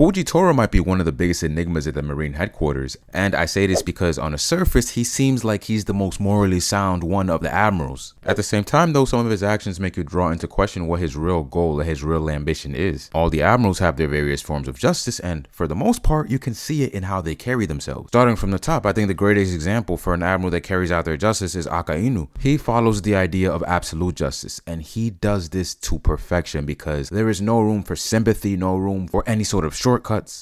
Fujitora might be one of the biggest enigmas at the Marine headquarters, and I say this because on the surface he seems like he's the most morally sound one of the admirals. At the same time though, some of his actions make you draw into question what his real goal or his real ambition is. All the admirals have their various forms of justice, and for the most part you can see it in how they carry themselves. Starting from the top, I think the greatest example for an admiral that carries out their justice is Akainu. He follows the idea of absolute justice, and he does this to perfection because there is no room for sympathy, no room for any sort of shortcuts.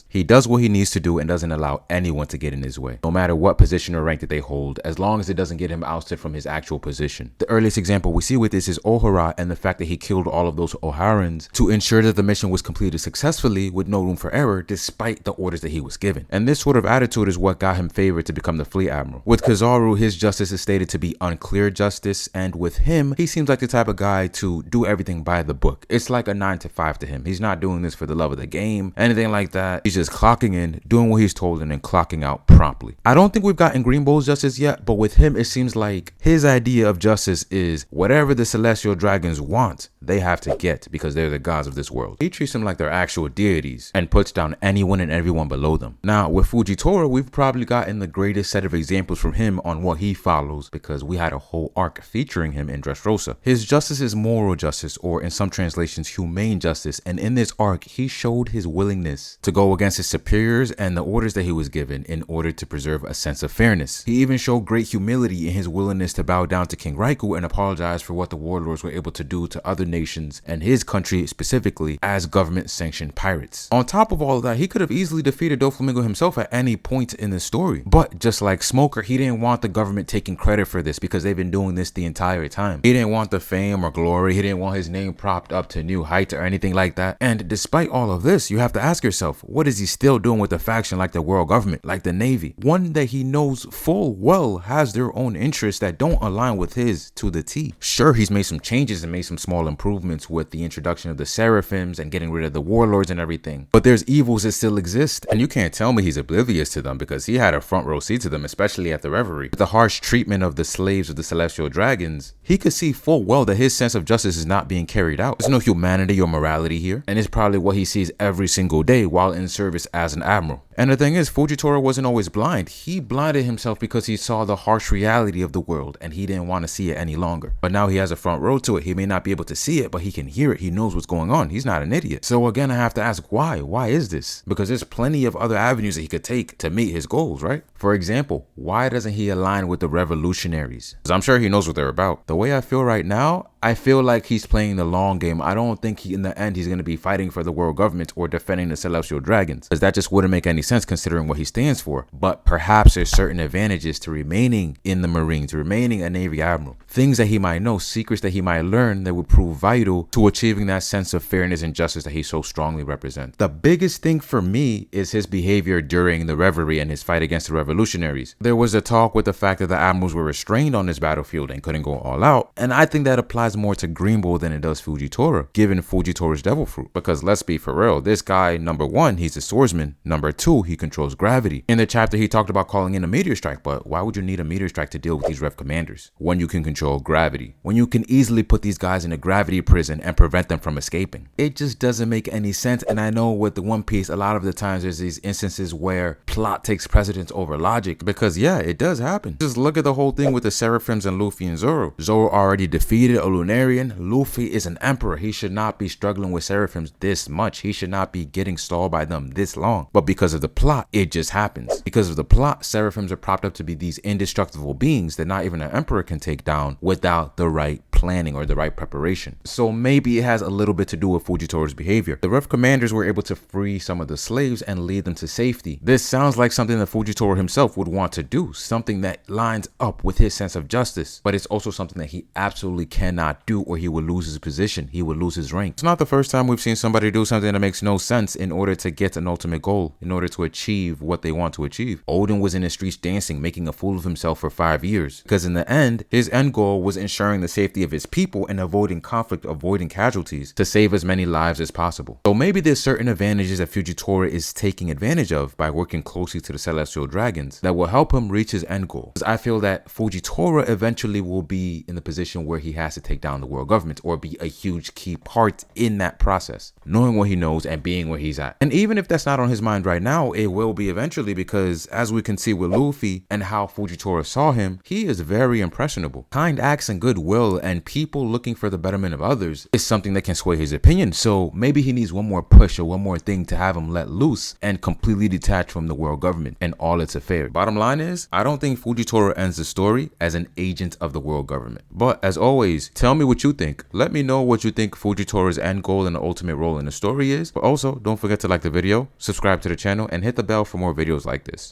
He does what he needs to do and doesn't allow anyone to get in his way, no matter what position or rank that they hold, as long as it doesn't get him ousted from his actual position. The earliest example we see with this is Ohara and the fact that he killed all of those Oharans to ensure that the mission was completed successfully with no room for error despite the orders that he was given. And this sort of attitude is what got him favored to become the fleet admiral. With Kizaru, his justice is stated to be unclear justice, and with him, he seems like the type of guy to do everything by the book. It's like a 9 to 5 to him. He's not doing this for the love of the game, anything like that. He's just clocking in, doing what he's told, and then clocking out promptly. I don't think we've gotten Green Bull's justice yet, but with him, it seems like his idea of justice is whatever the celestial dragons want, they have to get because they're the gods of this world. He treats them like they're actual deities and puts down anyone and everyone below them. Now, with Fujitora, we've probably gotten the greatest set of examples from him on what he follows because we had a whole arc featuring him in Dressrosa. His justice is moral justice, or in some translations, humane justice, and in this arc, he showed his willingness to go against his superiors and the orders that he was given in order to preserve a sense of fairness. He even showed great humility in his willingness to bow down to King Raikou and apologize for what the warlords were able to do to other nations and his country specifically as government-sanctioned pirates. On top of all of that, he could have easily defeated Doflamingo himself at any point in the story, but just like Smoker, he didn't want the government taking credit for this because they've been doing this the entire time. He didn't want the fame or glory, he didn't want his name propped up to new heights or anything like that. And despite all of this, you have to ask yourself, what is he still doing with a faction like the world government, like the Navy? One that he knows full well has their own interests that don't align with his to the T. Sure, he's made some changes and made some small improvements with the introduction of the Seraphims and getting rid of the warlords and everything, but there's evils that still exist, and you can't tell me he's oblivious to them because he had a front row seat to them, especially at the Reverie. With the harsh treatment of the slaves of the celestial dragons, he could see full well that his sense of justice is not being carried out. There's no humanity or morality here, and it's probably what he sees every single day while in service as an admiral. And the thing is, Fujitora wasn't always blind. He blinded himself because he saw the harsh reality of the world and he didn't want to see it any longer. But now he has a front row to it. He may not be able to see it, but he can hear it. He knows what's going on. He's not an idiot. So again, I have to ask why? Why is this? Because there's plenty of other avenues that he could take to meet his goals, right? For example, why doesn't he align with the revolutionaries? Because I'm sure he knows what they're about. The way I feel right now, I feel like he's playing the long game. I don't think in the end he's going to be fighting for the world government or defending the celestial dragons, because that just wouldn't make any sense considering what he stands for. But perhaps there's certain advantages to remaining in the Marines, remaining a Navy admiral, things that he might know, secrets that he might learn that would prove vital to achieving that sense of fairness and justice that he so strongly represents. The biggest thing for me is his behavior during the Reverie and his fight against the revolutionaries. There was a talk with the fact that the admirals were restrained on this battlefield and couldn't go all out, and I think that applies more to Green Bull than it does Fujitora, given Fujitora's devil fruit. Because let's be for real, this guy, number one, he's a swordsman. Number two, he controls gravity. In the chapter, he talked about calling in a meteor strike, but why would you need a meteor strike to deal with these Rev commanders when you can control gravity? When you can easily put these guys in a gravity prison and prevent them from escaping? It just doesn't make any sense. And I know with the One Piece, a lot of the times there's these instances where plot takes precedence over logic, because yeah, it does happen. Just look at the whole thing with the Seraphims and Luffy and Zoro. Zoro already defeated a Lunarian. Luffy is an emperor. He should not be struggling with Seraphims this much. He should not be getting stalled by them this long. But because of the plot, it just happens. Because of the plot, Seraphims are propped up to be these indestructible beings that not even an emperor can take down without the right planning or the right preparation. So maybe it has a little bit to do with Fujitora's behavior. The Rev commanders were able to free some of the slaves and lead them to safety. This sounds like something that Fujitora himself would want to do, something that lines up with his sense of justice, but it's also something that he absolutely cannot do, or he will lose his position, he will lose his rank. It's not the first time we've seen somebody do something that makes no sense in order to get an ultimate goal, in order to achieve what they want to achieve. Odin was in the streets dancing, making a fool of himself for 5 years, because in the end, his end goal was ensuring the safety of of his people and avoiding conflict, avoiding casualties to save as many lives as possible. So maybe there's certain advantages that Fujitora is taking advantage of by working closely to the Celestial Dragons that will help him reach his end goal. Because I feel that Fujitora eventually will be in the position where he has to take down the world government or be a huge key part in that process, knowing what he knows and being where he's at. And even if that's not on his mind right now, it will be eventually, because as we can see with Luffy and how Fujitora saw him, he is very impressionable. Kind acts and goodwill and people looking for the betterment of others is something that can sway his opinion. So maybe he needs one more push or one more thing to have him let loose and completely detach from the world government and all its affairs. Bottom line is, I don't think Fujitora ends the story as an agent of the world government. But as always, tell me what you think. Let me know what you think Fujitora's end goal and the ultimate role in the story is. But also, don't forget to like the video, subscribe to the channel, and hit the bell for more videos like this.